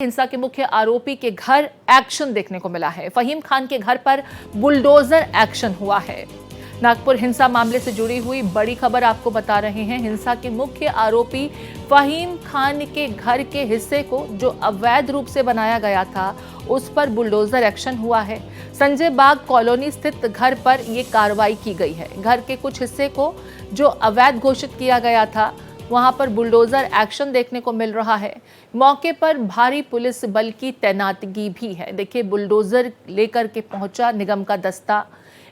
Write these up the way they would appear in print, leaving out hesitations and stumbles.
हिंसा के मुख्य आरोपी के घर एक्शन देखने को मिला है। फहीम खान के घर पर बुलडोजर एक्शन हुआ है। नागपुर हिंसा मामले से जुड़ी हुई बड़ी खबर आपको बता रहे हैं। हिंसा के मुख्य आरोपी फहीम खान के घर के हिस्से को जो अवैध रूप से बनाया गया था, उस पर बुलडोजर एक्शन हुआ है। संजय बाग कॉलोनी स्थित घर पर यह कार्रवाई की गई है। घर के कुछ हिस्से को जो अवैध घोषित किया गया था, वहां पर बुलडोजर एक्शन देखने को मिल रहा है। मौके पर भारी पुलिस बल की तैनातगी भी है। देखिए, बुलडोजर लेकर के पहुंचा निगम का दस्ता।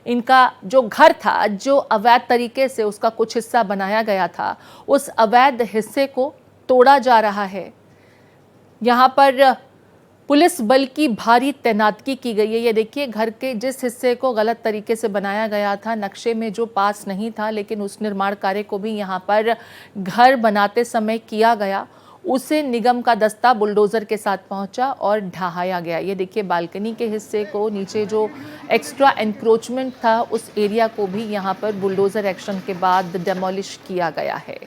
इनका जो घर था, जो अवैध तरीके से उसका कुछ हिस्सा बनाया गया था, उस अवैध हिस्से को तोड़ा जा रहा है। यहां पर पुलिस बल की भारी तैनातगी की गई है। ये देखिए, घर के जिस हिस्से को गलत तरीके से बनाया गया था, नक्शे में जो पास नहीं था, लेकिन उस निर्माण कार्य को भी यहाँ पर घर बनाते समय किया गया, उसे निगम का दस्ता बुलडोजर के साथ पहुंचा और ढहाया गया। ये देखिए, बालकनी के हिस्से को, नीचे जो एक्स्ट्रा एनक्रोचमेंट था, उस एरिया को भी यहाँ पर बुलडोजर एक्शन के बाद डेमोलिश किया गया है।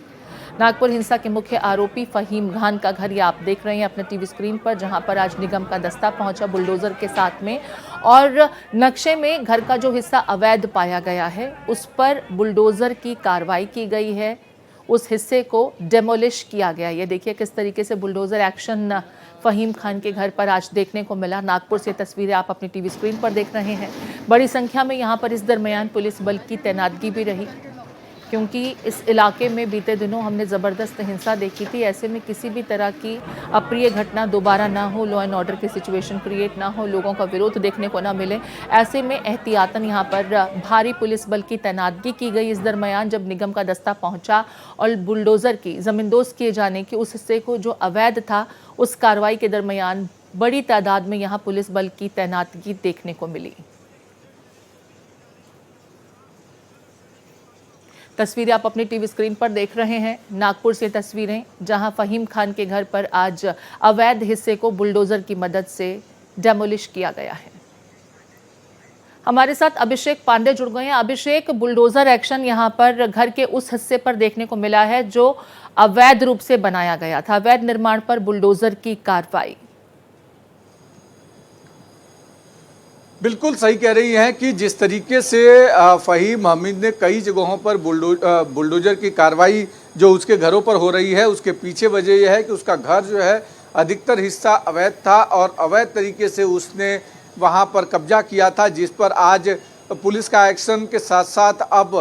नागपुर हिंसा के मुख्य आरोपी फहीम खान का घर ये आप देख रहे हैं अपने टीवी स्क्रीन पर, जहां पर आज निगम का दस्ता पहुंचा बुलडोजर के साथ में, और नक्शे में घर का जो हिस्सा अवैध पाया गया है, उस पर बुलडोजर की कार्रवाई की गई है। उस हिस्से को डेमोलिश किया गया। ये देखिए किस तरीके से बुलडोजर एक्शन फहीम खान के घर पर आज देखने को मिला। नागपुर से तस्वीरें आप अपनी टीवी स्क्रीन पर देख रहे हैं। बड़ी संख्या में यहाँ पर इस दरमियान पुलिस बल की तैनातगी भी रही, क्योंकि इस इलाके में बीते दिनों हमने ज़बरदस्त हिंसा देखी थी। ऐसे में किसी भी तरह की अप्रिय घटना दोबारा ना हो, लॉ एंड ऑर्डर की सिचुएशन क्रिएट ना हो, लोगों का विरोध देखने को ना मिले, ऐसे में एहतियातन यहाँ पर भारी पुलिस बल की तैनातगी की गई। इस दरमियान जब निगम का दस्ता पहुँचा और बुलडोज़र की ज़मींदोज़ किए जाने की उस हिस्से को जो अवैध था, उस कार्रवाई के दरमियान बड़ी तादाद में यहाँ पुलिस बल की तैनातगी देखने को मिली। तस्वीरें आप अपनी टीवी स्क्रीन पर देख रहे हैं। नागपुर से तस्वीरें, जहां फहीम खान के घर पर आज अवैध हिस्से को बुलडोजर की मदद से डेमोलिश किया गया है। हमारे साथ अभिषेक पांडे जुड़ गए हैं। अभिषेक, बुलडोजर एक्शन यहां पर घर के उस हिस्से पर देखने को मिला है जो अवैध रूप से बनाया गया था। अवैध निर्माण पर बुलडोजर की कार्रवाई। बिल्कुल सही कह रही हैं कि जिस तरीके से फहीम हमीद ने कई जगहों पर बुलडोजर की कार्रवाई जो उसके घरों पर हो रही है, उसके पीछे वजह यह है कि उसका घर जो है अधिकतर हिस्सा अवैध था और अवैध तरीके से उसने वहां पर कब्जा किया था, जिस पर आज पुलिस का एक्शन के साथ साथ अब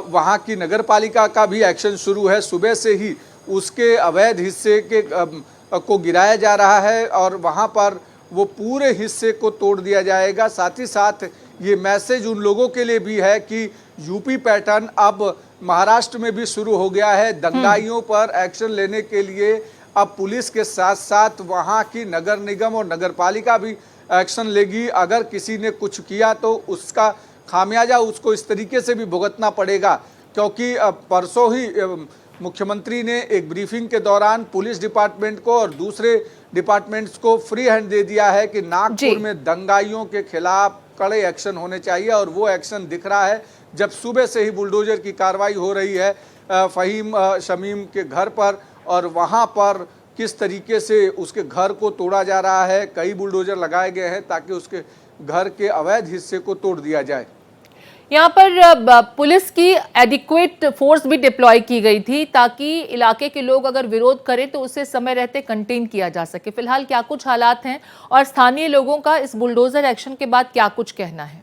वहां की नगर पालिका का भी एक्शन शुरू है। सुबह से ही उसके अवैध हिस्से को गिराया जा रहा है और वहाँ पर वो पूरे हिस्से को तोड़ दिया जाएगा। साथ ही साथ ये मैसेज उन लोगों के लिए भी है कि यूपी पैटर्न अब महाराष्ट्र में भी शुरू हो गया है। दंगाइयों पर एक्शन लेने के लिए अब पुलिस के साथ साथ वहाँ की नगर निगम और नगर पालिका भी एक्शन लेगी। अगर किसी ने कुछ किया तो उसका खामियाजा उसको इस तरीके से भी भुगतना पड़ेगा, क्योंकि परसों ही मुख्यमंत्री ने एक ब्रीफिंग के दौरान पुलिस डिपार्टमेंट को और दूसरे डिपार्टमेंट्स को फ्री हैंड दे दिया है कि नागपुर में दंगाइयों के खिलाफ कड़े एक्शन होने चाहिए, और वो एक्शन दिख रहा है जब सुबह से ही बुलडोजर की कार्रवाई हो रही है फहीम शमीम के घर पर, और वहाँ पर किस तरीके से उसके घर को तोड़ा जा रहा है। कई बुलडोजर लगाए गए हैं ताकि उसके घर के अवैध हिस्से को तोड़ दिया जाए। यहाँ पर पुलिस की एडिक्वेट फोर्स भी डिप्लॉय की गई थी, ताकि इलाके के लोग अगर विरोध करें तो उसे समय रहते कंटेन किया जा सके। फिलहाल क्या कुछ हालात हैं और स्थानीय लोगों का इस बुलडोजर एक्शन के बाद क्या कुछ कहना है?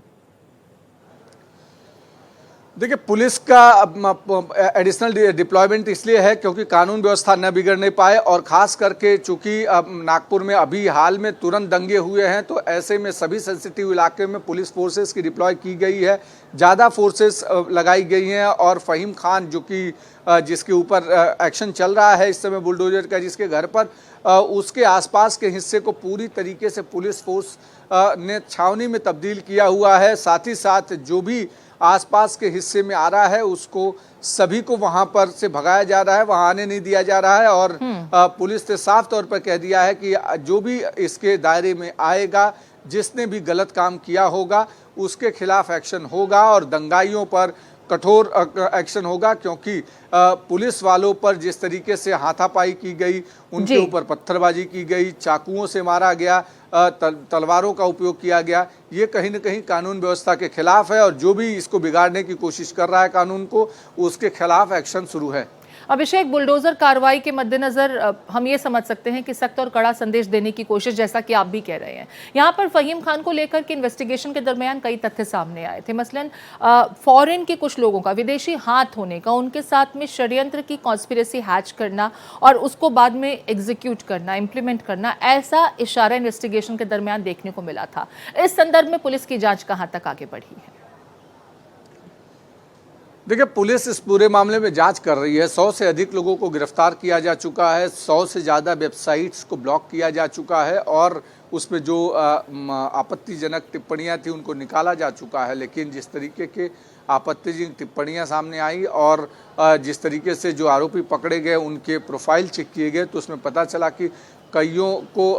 देखिए, पुलिस का एडिशनल डिप्लॉयमेंट इसलिए है क्योंकि कानून व्यवस्था न बिगड़ने पाए, और खास करके चूंकि नागपुर में अभी हाल में तुरंत दंगे हुए हैं, तो ऐसे में सभी सेंसिटिव इलाके में पुलिस फोर्सेस की डिप्लॉय की गई है, ज़्यादा फोर्सेस लगाई गई हैं। और फहीम खान जो कि जिसके ऊपर एक्शन चल रहा है इस समय बुलडोजर का, जिसके घर पर उसके आसपास के हिस्से को पूरी तरीके से पुलिस फोर्स ने छावनी में तब्दील किया हुआ है। साथ ही साथ जो भी आसपास के हिस्से में आ रहा है उसको सभी को वहां पर से भगाया जा रहा है, वहां आने नहीं दिया जा रहा है। और पुलिस ने साफ तौर पर कह दिया है कि जो भी इसके दायरे में आएगा, जिसने भी गलत काम किया होगा, उसके खिलाफ एक्शन होगा और दंगाइयों पर कठोर एक्शन होगा, क्योंकि पुलिस वालों पर जिस तरीके से हाथापाई की गई, उनके ऊपर पत्थरबाजी की गई, चाकुओं से मारा गया, तलवारों का उपयोग किया गया, ये कहीं न कहीं कानून व्यवस्था के खिलाफ है और जो भी इसको बिगाड़ने की कोशिश कर रहा है कानून को, उसके खिलाफ एक्शन शुरू है। अभिषेक, बुलडोजर कार्रवाई के मद्देनजर हम ये समझ सकते हैं कि सख्त और कड़ा संदेश देने की कोशिश, जैसा कि आप भी कह रहे हैं। यहाँ पर फहीम खान को लेकर के इन्वेस्टिगेशन के दरमियान कई तथ्य सामने आए थे। मसलन फॉरेन के कुछ लोगों का विदेशी हाथ होने का, उनके साथ में षड्यंत्र की कॉन्स्पिरेसी हैच करना और उसको बाद में एग्जीक्यूट करना, इम्प्लीमेंट करना, ऐसा इशारा इन्वेस्टिगेशन के दरमियान देखने को मिला था। इस संदर्भ में पुलिस की जांच कहाँ तक आगे बढ़ी है? देखिए, पुलिस इस पूरे मामले में जांच कर रही है। 100 से अधिक लोगों को गिरफ्तार किया जा चुका है, 100 से ज़्यादा वेबसाइट्स को ब्लॉक किया जा चुका है और उसमें जो आपत्तिजनक टिप्पणियां थी उनको निकाला जा चुका है। लेकिन जिस तरीके के आपत्तिजनक टिप्पणियां सामने आई और जिस तरीके से जो आरोपी पकड़े गए उनके प्रोफाइल चेक किए गए, तो उसमें पता चला कि कईयों को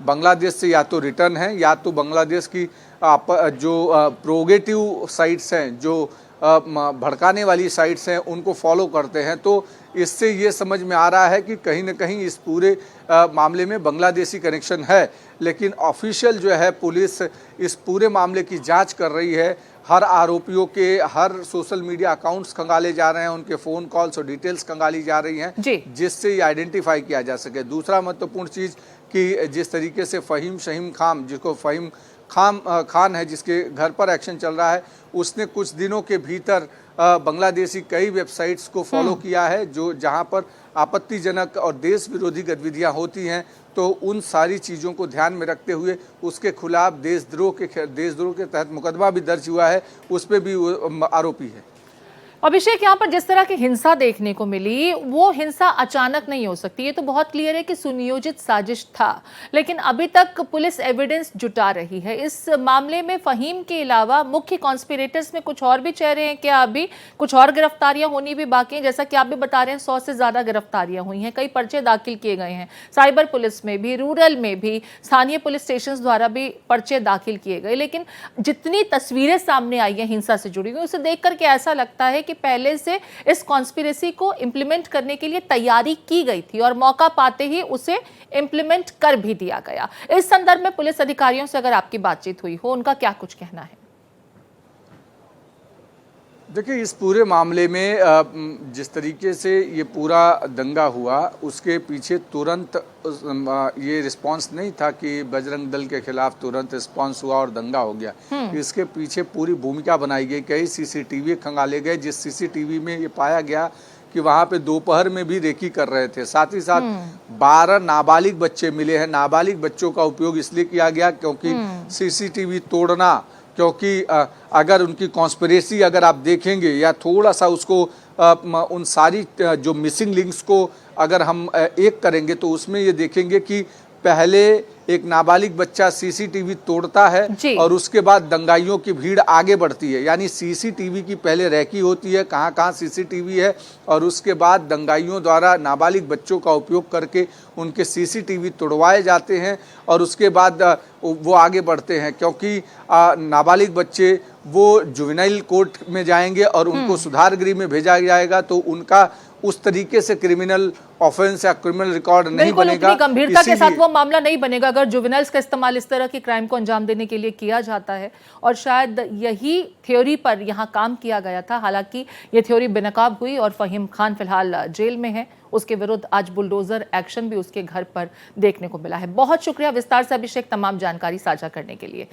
बांग्लादेश से या तो रिटर्न है या तो बांग्लादेश की जो प्रोगेटिव साइट्स हैं, जो भड़काने वाली साइट्स हैं, उनको फॉलो करते हैं। तो इससे ये समझ में आ रहा है कि कहीं न कहीं इस पूरे मामले में बांग्लादेशी कनेक्शन है। लेकिन ऑफिशियल जो है पुलिस इस पूरे मामले की जांच कर रही है। हर आरोपियों के हर सोशल मीडिया अकाउंट्स खंगाले जा रहे हैं, उनके फ़ोन कॉल्स और डिटेल्स खंगाली जा रही हैं, जिससे ये आइडेंटिफाई किया जा सके। दूसरा महत्वपूर्ण चीज़ कि जिस तरीके से फ़हीम खान, जिसको फ़हीम खान है, जिसके घर पर एक्शन चल रहा है, उसने कुछ दिनों के भीतर बांग्लादेशी कई वेबसाइट्स को फॉलो किया है, जो जहां पर आपत्तिजनक और देश विरोधी गतिविधियां होती हैं। तो उन सारी चीज़ों को ध्यान में रखते हुए उसके खिलाफ देशद्रोह के तहत मुकदमा भी दर्ज हुआ है, उस पर भी वो आरोपी है। अभिषेक, यहाँ पर जिस तरह की हिंसा देखने को मिली, वो हिंसा अचानक नहीं हो सकती। ये तो बहुत क्लियर है कि सुनियोजित साजिश था, लेकिन अभी तक पुलिस एविडेंस जुटा रही है। इस मामले में फहीम के अलावा मुख्य कॉन्स्पिरेटर्स में कुछ और भी चेहरे हैं क्या? अभी कुछ और गिरफ्तारियां होनी भी बाकी हैं, जैसा कि आप भी बता रहे हैं 100 से ज्यादा गिरफ्तारियां हुई हैं, कई पर्चे दाखिल किए गए हैं, साइबर पुलिस में भी, रूरल में भी, स्थानीय पुलिस स्टेशन द्वारा भी पर्चे दाखिल किए गए। लेकिन जितनी तस्वीरें सामने आई हैं हिंसा से जुड़ी हुई, उसे देख करके ऐसा लगता है कि पहले से इस कॉन्स्पिरेसी को इंप्लीमेंट करने के लिए तैयारी की गई थी और मौका पाते ही उसे इंप्लीमेंट कर भी दिया गया। इस संदर्भ में पुलिस अधिकारियों से अगर आपकी बातचीत हुई हो, उनका क्या कुछ कहना है? देखिए, इस पूरे मामले में जिस तरीके से ये पूरा दंगा हुआ, उसके पीछे तुरंत ये रिस्पांस नहीं था कि बजरंग दल के खिलाफ तुरंत रिस्पांस हुआ और दंगा हो गया। इसके पीछे पूरी भूमिका बनाई गई, कई सीसीटीवी खंगाले गए, जिस सीसीटीवी में ये पाया गया कि वहाँ पे दोपहर में भी रेकी कर रहे थे। साथ ही साथ 12 नाबालिग बच्चे मिले हैं। नाबालिग बच्चों का उपयोग इसलिए किया गया क्योंकि सीसीटीवी तोड़ना, क्योंकि अगर उनकी कॉन्स्पिरेसी अगर आप देखेंगे या थोड़ा सा उसको उन सारी जो मिसिंग लिंक्स को अगर हम एक करेंगे, तो उसमें ये देखेंगे कि पहले एक नाबालिग बच्चा सीसीटीवी तोड़ता है और उसके बाद दंगाइयों की भीड़ आगे बढ़ती है। यानी सीसीटीवी की पहले रैकी होती है, कहाँ कहाँ सीसीटीवी है, और उसके बाद दंगाइयों द्वारा नाबालिग बच्चों का उपयोग करके उनके सीसीटीवी तोड़वाए जाते हैं और उसके बाद वो आगे बढ़ते हैं। क्योंकि नाबालिग बच्चे वो जुवेनाइल कोर्ट में जाएंगे और उनको सुधार गृह में भेजा जाएगा, तो उनका उस तरीके से क्रिमिनल ऑफेंस या क्रिमिनल रिकॉर्ड नहीं बनेगा। गंभीरता के साथ वो मामला नहीं बनेगा अगर जुवेनाइल्स का इस्तेमाल इस तरह की क्राइम को अंजाम देने के लिए किया जाता है। और शायद यही थ्योरी पर यहाँ काम किया गया था। हालांकि ये थ्योरी बेनकाब हुई और फहीम खान फिलहाल जेल में है। उसके विरुद्ध आज बुलडोजर एक्शन भी उसके घर पर देखने को मिला है। बहुत शुक्रिया विस्तार से अभिषेक तमाम जानकारी साझा करने के लिए।